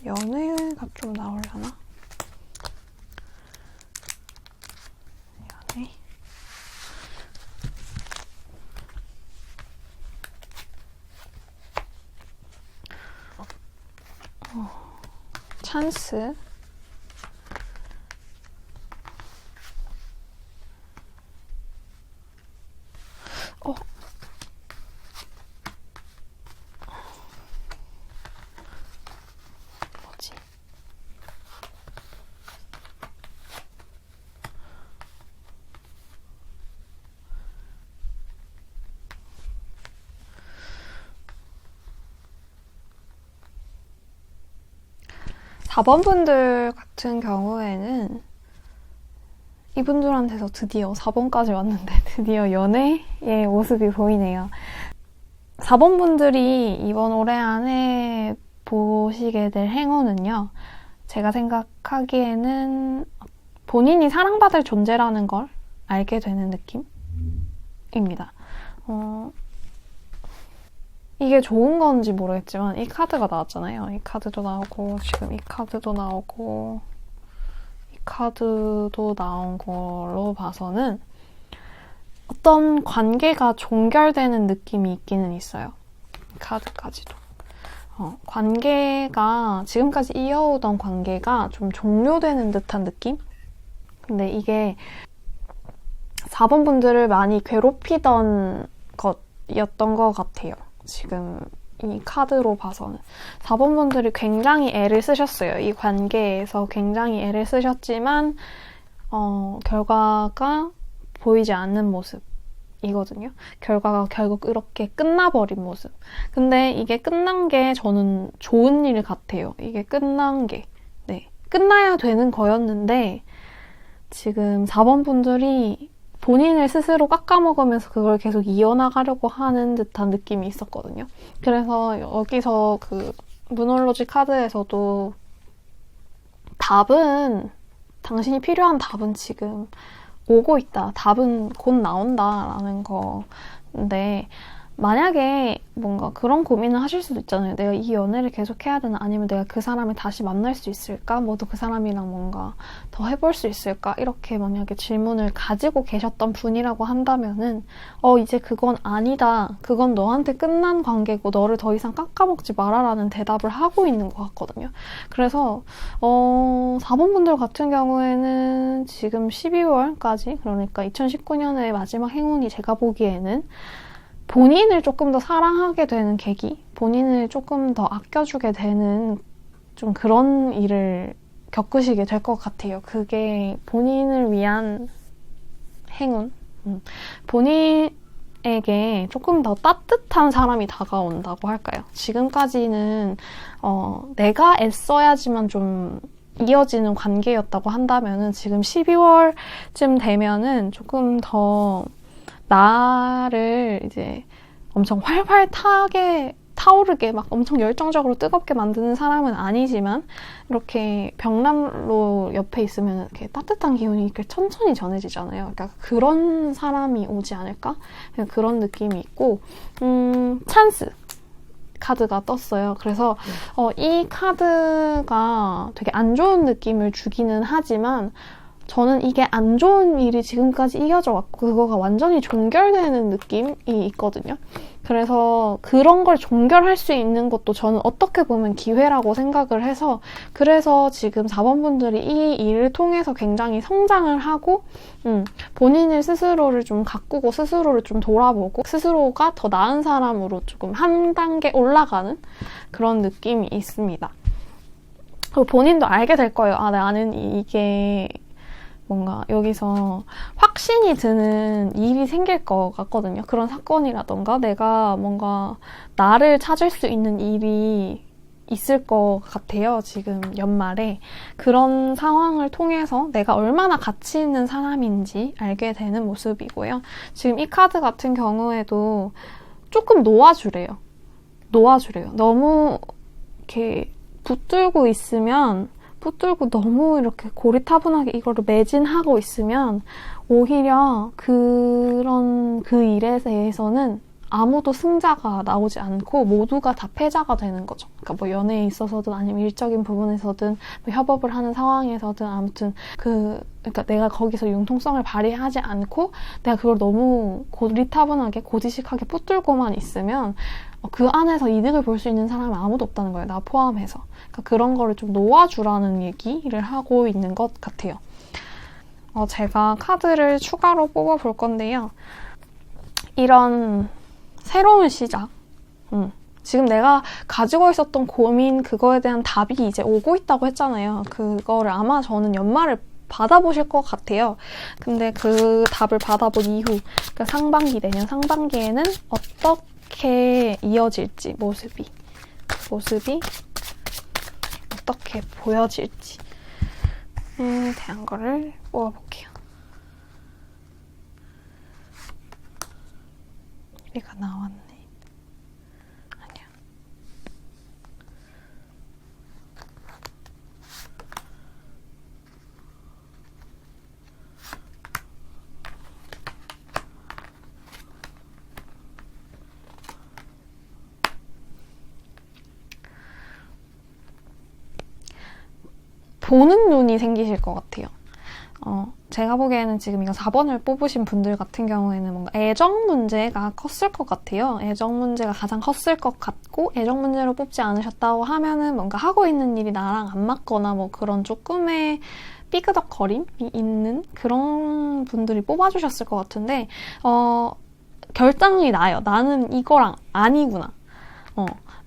연애가 좀 나오려나? 연애 찬스. 뭐지? 4번 분들 같은 경우에는 이분들한테서 드디어 4번까지 왔는데 드디어 연애의 모습이 보이네요. 4번 분들이 이번 올해 안에 보시게 될 행운은요. 제가 생각하기에는 본인이 사랑받을 존재라는 걸 알게 되는 느낌입니다. 이게 좋은 건지 모르겠지만 이 카드가 나왔잖아요. 이 카드도 나오고 지금 이 카드도 나오고 이 카드도 나온 걸로 봐서는 어떤 관계가 종결되는 느낌이 있기는 있어요. 카드까지도. 관계가 지금까지 이어오던 관계가 좀 종료되는 듯한 느낌? 근데 이게 4번 분들을 많이 괴롭히던 것이었던 것 같아요. 지금 이 카드로 봐서는 4번 분들이 굉장히 애를 쓰셨어요. 이 관계에서 굉장히 애를 쓰셨지만 결과가 보이지 않는 모습이거든요. 결과가 결국 이렇게 끝나버린 모습. 근데 이게 끝난 게 저는 좋은 일 같아요. 이게 끝난 게. 네. 끝나야 되는 거였는데 지금 4번 분들이 본인을 스스로 깎아먹으면서 그걸 계속 이어나가려고 하는 듯한 느낌이 있었거든요. 그래서 여기서 그 문홀로지 카드에서도 답은, 당신이 필요한 답은 지금 오고 있다. 답은 곧 나온다라는 건데, 만약에 뭔가 그런 고민을 하실 수도 있잖아요. 내가 이 연애를 계속 해야 되나? 아니면 내가 그 사람을 다시 만날 수 있을까? 모두 그 사람이랑 뭔가 더 해볼 수 있을까? 이렇게 만약에 질문을 가지고 계셨던 분이라고 한다면은 이제 그건 아니다. 그건 너한테 끝난 관계고 너를 더 이상 깎아먹지 마라라는 대답을 하고 있는 것 같거든요. 그래서 4번 분들 같은 경우에는 지금 12월까지, 그러니까 2019년의 마지막 행운이 제가 보기에는 본인을 조금 더 사랑하게 되는 계기, 본인을 조금 더 아껴주게 되는 좀 그런 일을 겪으시게 될 것 같아요. 그게 본인을 위한 행운, 본인에게 조금 더 따뜻한 사람이 다가온다고 할까요? 지금까지는 내가 애써야지만 좀 이어지는 관계였다고 한다면은 지금 12월쯤 되면은 조금 더 나를 이제 엄청 활활 타오르게 막 엄청 열정적으로 뜨겁게 만드는 사람은 아니지만 이렇게 벽난로 옆에 있으면 이렇게 따뜻한 기운이 이렇게 천천히 전해지잖아요. 그러니까 그런 사람이 오지 않을까? 그런 느낌이 있고 찬스 카드가 떴어요. 그래서 이 카드가 되게 안 좋은 느낌을 주기는 하지만 저는 이게 안 좋은 일이 지금까지 이어져 왔고 그거가 완전히 종결되는 느낌이 있거든요. 그래서 그런 걸 종결할 수 있는 것도 저는 어떻게 보면 기회라고 생각을 해서, 그래서 지금 4번 분들이 이 일을 통해서 굉장히 성장을 하고 본인을 스스로를 좀 가꾸고 스스로를 좀 돌아보고 스스로가 더 나은 사람으로 조금 한 단계 올라가는 그런 느낌이 있습니다. 그리고 본인도 알게 될 거예요. 나는 이게 뭔가 여기서 확신이 드는 일이 생길 것 같거든요. 그런 사건이라던가 내가 뭔가 나를 찾을 수 있는 일이 있을 것 같아요. 지금 연말에. 그런 상황을 통해서 내가 얼마나 가치 있는 사람인지 알게 되는 모습이고요. 지금 이 카드 같은 경우에도 조금 놓아주래요. 너무 이렇게 붙들고 너무 이렇게 고리타분하게 이거를 매진하고 있으면 오히려 그 일에 대해서는 아무도 승자가 나오지 않고 모두가 다 패자가 되는 거죠. 그러니까 뭐 연애에 있어서든 아니면 일적인 부분에서든 뭐 협업을 하는 상황에서든 아무튼 그러니까 내가 거기서 융통성을 발휘하지 않고 내가 그걸 너무 고리타분하게 고지식하게 붙들고만 있으면 그 안에서 이득을 볼 수 있는 사람은 아무도 없다는 거예요. 나 포함해서. 그러니까 그런 거를 좀 놓아주라는 얘기를 하고 있는 것 같아요. 제가 카드를 추가로 뽑아볼 건데요. 이런 새로운 시작. 지금 내가 가지고 있었던 고민, 그거에 대한 답이 이제 오고 있다고 했잖아요. 그거를 아마 저는 연말에 받아보실 것 같아요. 근데 그 답을 받아본 이후, 그러니까 상반기, 내년 상반기에는 어떻게 이어질지, 모습이 어떻게 보여질지에 대한 거를 뽑아볼게요. 얘가 나왔네. 아니야. 보는 눈이 생기실 것 같아요. 제가 보기에는 지금 이거 4번을 뽑으신 분들 같은 경우에는 뭔가 애정 문제가 컸을 것 같아요. 애정 문제가 가장 컸을 것 같고, 애정 문제로 뽑지 않으셨다고 하면은 뭔가 하고 있는 일이 나랑 안 맞거나 뭐 그런 조금의 삐그덕거림이 있는 그런 분들이 뽑아주셨을 것 같은데, 결정이 나요. 나는 이거랑 아니구나.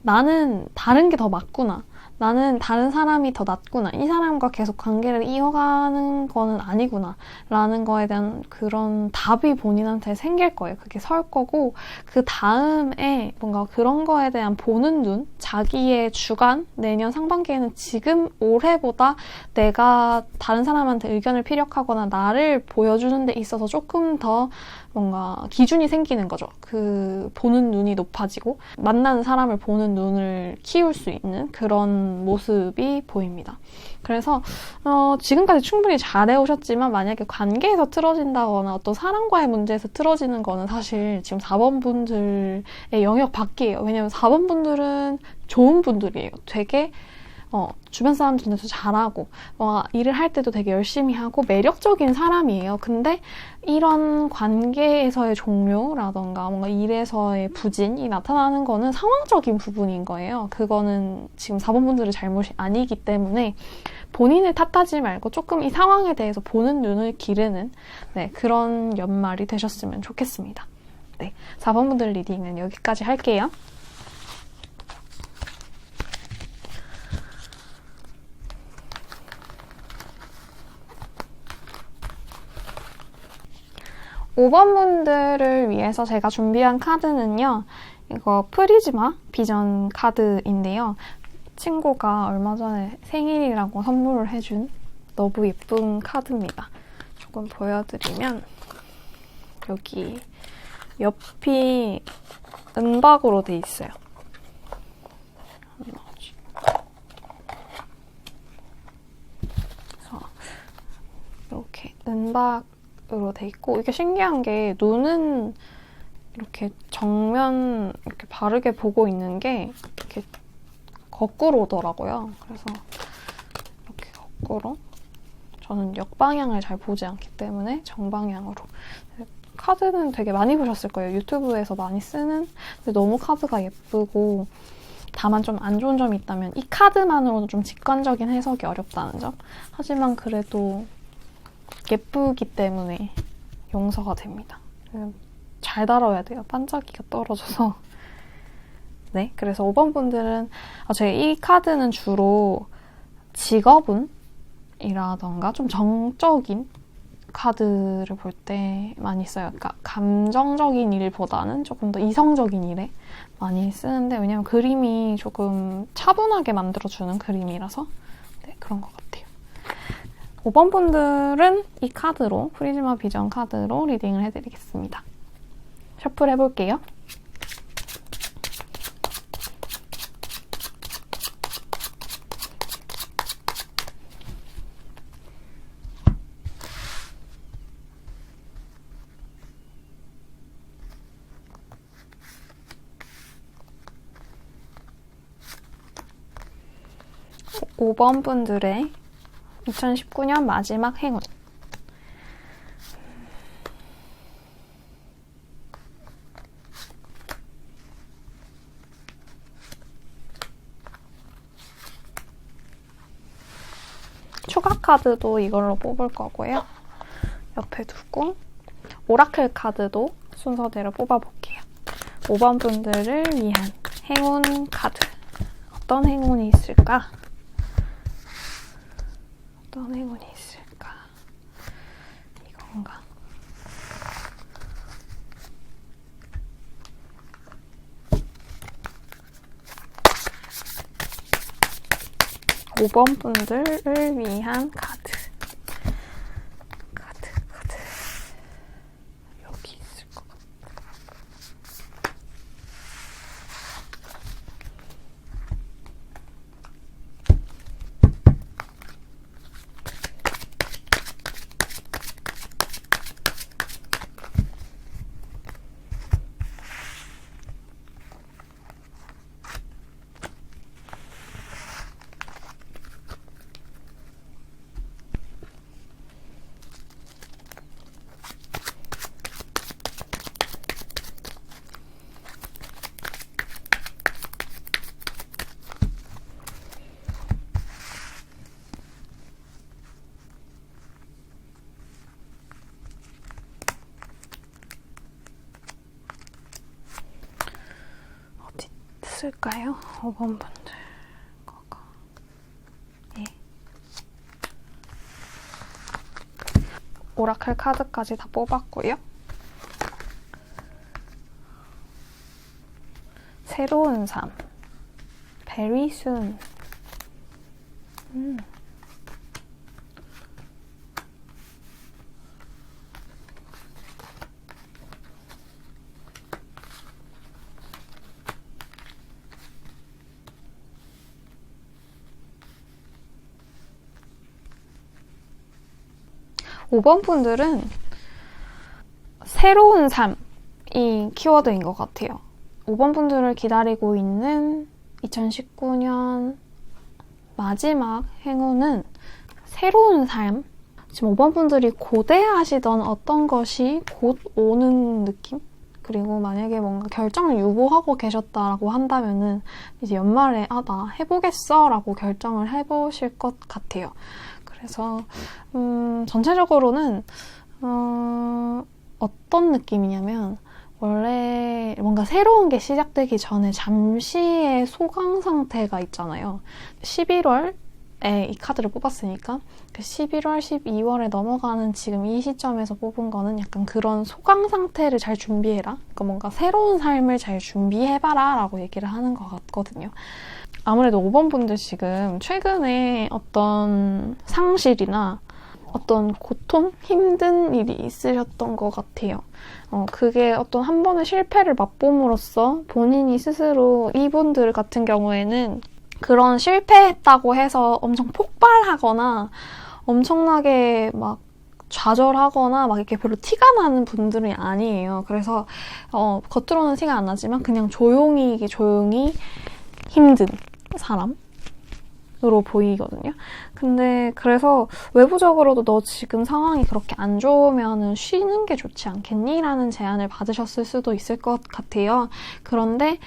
나는 다른 게 더 맞구나. 나는 다른 사람이 더 낫구나. 이 사람과 계속 관계를 이어가는 거는 아니구나. 라는 거에 대한 그런 답이 본인한테 생길 거예요. 그게 설 거고, 그 다음에 뭔가 그런 거에 대한 보는 눈, 자기의 주관, 내년 상반기에는 지금 올해보다 내가 다른 사람한테 의견을 피력하거나 나를 보여주는 데 있어서 조금 더 뭔가 기준이 생기는 거죠. 그 보는 눈이 높아지고 만나는 사람을 보는 눈을 키울 수 있는 그런 모습이 보입니다. 그래서 지금까지 충분히 잘해오셨지만 만약에 관계에서 틀어진다거나 어떤 사람과의 문제에서 틀어지는 거는 사실 지금 4번 분들의 영역 밖이에요. 왜냐면 4번 분들은 좋은 분들이에요. 되게 주변 사람들한테도 잘하고 일을 할 때도 되게 열심히 하고 매력적인 사람이에요. 근데 이런 관계에서의 종료라던가 뭔가 일에서의 부진이 나타나는 거는 상황적인 부분인 거예요. 그거는 지금 4번 분들의 잘못이 아니기 때문에 본인을 탓하지 말고 조금 이 상황에 대해서 보는 눈을 기르는 그런 연말이 되셨으면 좋겠습니다. 4번 분들 리딩은 여기까지 할게요. 5번 분들을 위해서 제가 준비한 카드는요. 이거 프리즈마 비전 카드인데요. 친구가 얼마 전에 생일이라고 선물을 해준 너무 예쁜 카드입니다. 조금 보여드리면 여기 옆이 은박으로 돼 있어요. 그래서 이렇게 은박으로 돼 있고 이게 신기한 게 눈은 이렇게 정면 이렇게 바르게 보고 있는 게 이렇게 거꾸로 오더라고요. 그래서 이렇게 거꾸로 저는 역방향을 잘 보지 않기 때문에 정방향으로 카드는 되게 많이 보셨을 거예요. 유튜브에서 많이 쓰는 근데 너무 카드가 예쁘고 다만 좀 안 좋은 점이 있다면 이 카드만으로도 좀 직관적인 해석이 어렵다는 점. 하지만 그래도 예쁘기 때문에 용서가 됩니다. 잘 다뤄야 돼요. 반짝이가 떨어져서. 네, 그래서 5번 분들은 제가 이 카드는 주로 직업운이라던가 좀 정적인 카드를 볼 때 많이 써요. 그러니까 감정적인 일보다는 조금 더 이성적인 일에 많이 쓰는데 왜냐면 그림이 조금 차분하게 만들어주는 그림이라서 네, 그런 것 같아요. 5번 분들은 이 카드로 프리즈마 비전 카드로 리딩을 해드리겠습니다. 셔플 해볼게요. 5번 분들의 2019년 마지막 행운. 추가 카드도 이걸로 뽑을 거고요. 옆에 두고 오라클 카드도 순서대로 뽑아볼게요. 5번 분들을 위한 행운 카드. 어떤 행운이 있을까? 어떤 행운이 있을까? 이건가? 오 번 분들을 위한 카드. 카드. 여기 있을 것 같아. '쓸까요? 5번 분들. 예. 오라클 카드까지 다 뽑았고요. 새로운 삶. Very soon. 5번 분들은 새로운 삶이 키워드인 것 같아요. 5번 분들을 기다리고 있는 2019년 마지막 행운은 새로운 삶. 지금 5번 분들이 고대하시던 어떤 것이 곧 오는 느낌? 그리고 만약에 뭔가 결정을 유보하고 계셨다라고 한다면은 이제 연말에 나 해보겠어 라고 결정을 해보실 것 같아요. 그래서 전체적으로는 어떤 느낌이냐면 원래 뭔가 새로운 게 시작되기 전에 잠시의 소강 상태가 있잖아요. 11월에 이 카드를 뽑았으니까 그 11월, 12월에 넘어가는 지금 이 시점에서 뽑은 거는 약간 그런 소강 상태를 잘 준비해라. 그러니까 뭔가 새로운 삶을 잘 준비해봐라 라고 얘기를 하는 것 같거든요. 아무래도 5번 분들 지금 최근에 어떤 상실이나 어떤 고통, 힘든 일이 있으셨던 것 같아요. 그게 어떤 한 번의 실패를 맛봄으로써 본인이 스스로 이분들 같은 경우에는 그런 실패했다고 해서 엄청 폭발하거나 엄청나게 막 좌절하거나 막 이렇게 별로 티가 나는 분들이 아니에요. 그래서 겉으로는 티가 안 나지만 그냥 조용히 힘든 사람으로 보이거든요. 근데 그래서 외부적으로도 너 지금 상황이 그렇게 안 좋으면 쉬는 게 좋지 않겠니? 라는 제안을 받으셨을 수도 있을 것 같아요. 그런데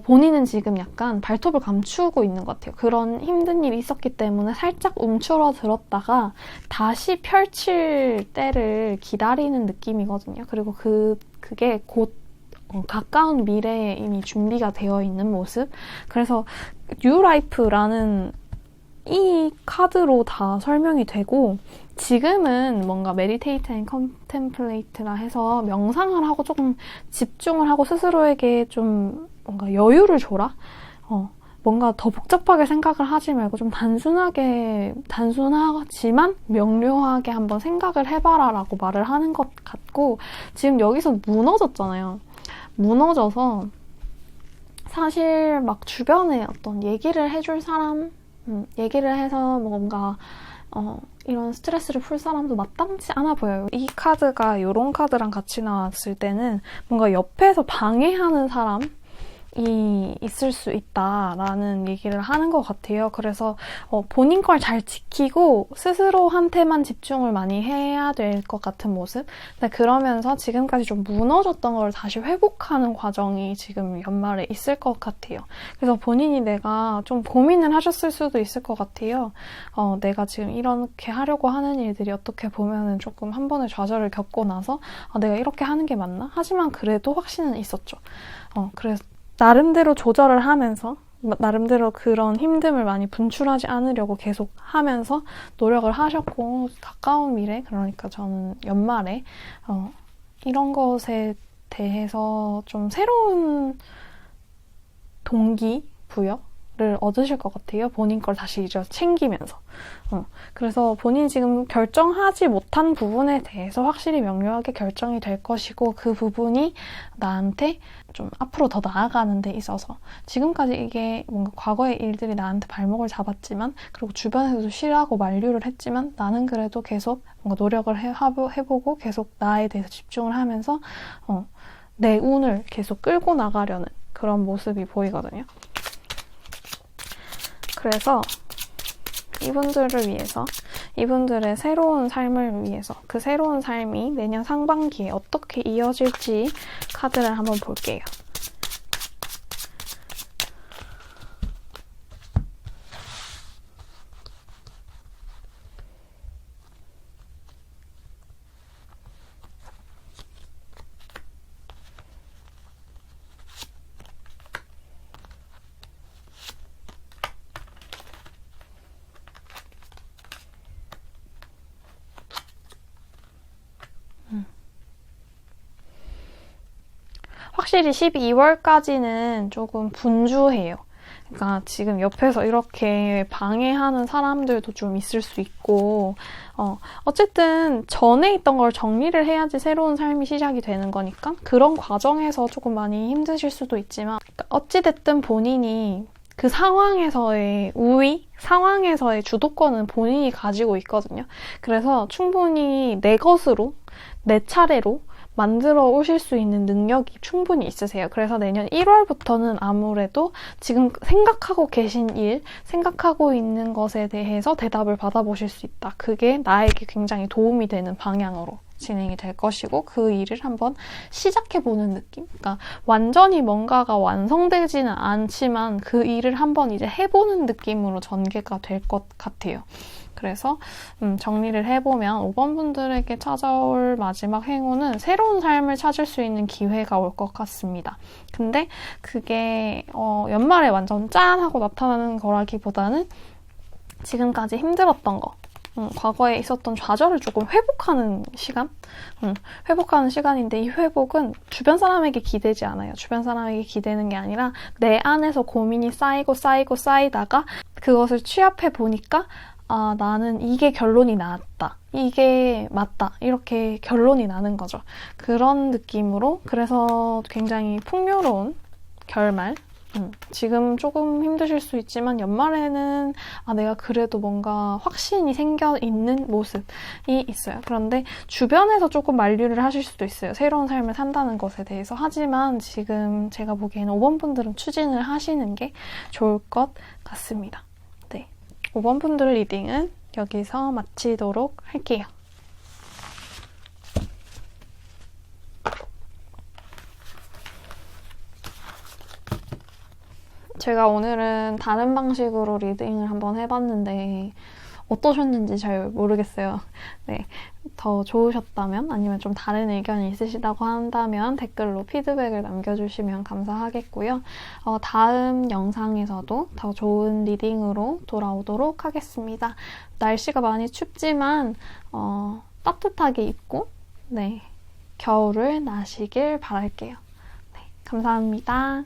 본인은 지금 약간 발톱을 감추고 있는 것 같아요. 그런 힘든 일이 있었기 때문에 살짝 움츠러들었다가 다시 펼칠 때를 기다리는 느낌이거든요. 그리고 그게 곧 가까운 미래에 이미 준비가 되어 있는 모습. 그래서 New Life라는 이 카드로 다 설명이 되고 지금은 뭔가 메디테이트 앤 컨템플레이트라 해서 명상을 하고 조금 집중을 하고 스스로에게 좀 뭔가 여유를 줘라. 뭔가 더 복잡하게 생각을 하지 말고 좀 단순하지만 명료하게 한번 생각을 해봐라 라고 말을 하는 것 같고 지금 여기서 무너졌잖아요. 무너져서 사실 막 주변에 어떤 얘기를 해줄 사람, 얘기를 해서 뭔가 이런 스트레스를 풀 사람도 마땅치 않아 보여요. 이 카드가 이런 카드랑 같이 나왔을 때는 뭔가 옆에서 방해하는 사람이 있을 수 있다라는 얘기를 하는 것 같아요. 그래서 본인 걸 잘 지키고 스스로한테만 집중을 많이 해야 될 것 같은 모습. 근데 그러면서 지금까지 좀 무너졌던 걸 다시 회복하는 과정이 지금 연말에 있을 것 같아요. 그래서 본인이 내가 좀 고민을 하셨을 수도 있을 것 같아요. 내가 지금 이렇게 하려고 하는 일들이 어떻게 보면은 조금 한 번의 좌절을 겪고 나서 내가 이렇게 하는 게 맞나? 하지만 그래도 확신은 있었죠. 그래서 나름대로 조절을 하면서 나름대로 그런 힘듦을 많이 분출하지 않으려고 계속 하면서 노력을 하셨고 가까운 미래, 그러니까 저는 연말에 이런 것에 대해서 좀 새로운 동기부여를 얻으실 것 같아요. 본인 걸 다시 이제 챙기면서. 그래서 본인이 지금 결정하지 못한 부분에 대해서 확실히 명료하게 결정이 될 것이고 그 부분이 나한테 좀 앞으로 더 나아가는 데 있어서 지금까지 이게 뭔가 과거의 일들이 나한테 발목을 잡았지만 그리고 주변에서도 싫어하고 만류를 했지만 나는 그래도 계속 뭔가 노력을 해보고 계속 나에 대해서 집중을 하면서 내 운을 계속 끌고 나가려는 그런 모습이 보이거든요. 그래서 이분들을 위해서, 이분들의 새로운 삶을 위해서 그 새로운 삶이 내년 상반기에 어떻게 이어질지 카드를 한번 볼게요. 확실히 12월까지는 조금 분주해요. 그러니까 지금 옆에서 이렇게 방해하는 사람들도 좀 있을 수 있고 어쨌든 전에 있던 걸 정리를 해야지 새로운 삶이 시작이 되는 거니까 그런 과정에서 조금 많이 힘드실 수도 있지만 어찌됐든 본인이 그 상황에서의 우위, 상황에서의 주도권은 본인이 가지고 있거든요. 그래서 충분히 내 것으로, 내 차례로 만들어 오실 수 있는 능력이 충분히 있으세요. 그래서 내년 1월부터는 아무래도 지금 생각하고 계신 일, 생각하고 있는 것에 대해서 대답을 받아보실 수 있다. 그게 나에게 굉장히 도움이 되는 방향으로 진행이 될 것이고 그 일을 한번 시작해보는 느낌? 그러니까 완전히 뭔가가 완성되지는 않지만 그 일을 한번 이제 해보는 느낌으로 전개가 될 것 같아요. 그래서 정리를 해보면 5번 분들에게 찾아올 마지막 행운은 새로운 삶을 찾을 수 있는 기회가 올 것 같습니다. 근데 그게 연말에 완전 짠 하고 나타나는 거라기보다는 지금까지 힘들었던 거, 과거에 있었던 좌절을 조금 회복하는 시간? 회복하는 시간인데 이 회복은 주변 사람에게 기대지 않아요. 주변 사람에게 기대는 게 아니라 내 안에서 고민이 쌓이다가 그것을 취합해 보니까 나는 이게 결론이 나왔다. 이게 맞다. 이렇게 결론이 나는 거죠. 그런 느낌으로 그래서 굉장히 풍요로운 결말. 지금 조금 힘드실 수 있지만 연말에는 내가 그래도 뭔가 확신이 생겨 있는 모습이 있어요. 그런데 주변에서 조금 만류를 하실 수도 있어요. 새로운 삶을 산다는 것에 대해서. 하지만 지금 제가 보기에는 5번 분들은 추진을 하시는 게 좋을 것 같습니다. 5번 분들 리딩은 여기서 마치도록 할게요. 제가 오늘은 다른 방식으로 리딩을 한번 해봤는데 어떠셨는지 잘 모르겠어요. 네, 더 좋으셨다면 아니면 좀 다른 의견이 있으시다고 한다면 댓글로 피드백을 남겨주시면 감사하겠고요. 다음 영상에서도 더 좋은 리딩으로 돌아오도록 하겠습니다. 날씨가 많이 춥지만 따뜻하게 입고 겨울을 나시길 바랄게요. 네, 감사합니다.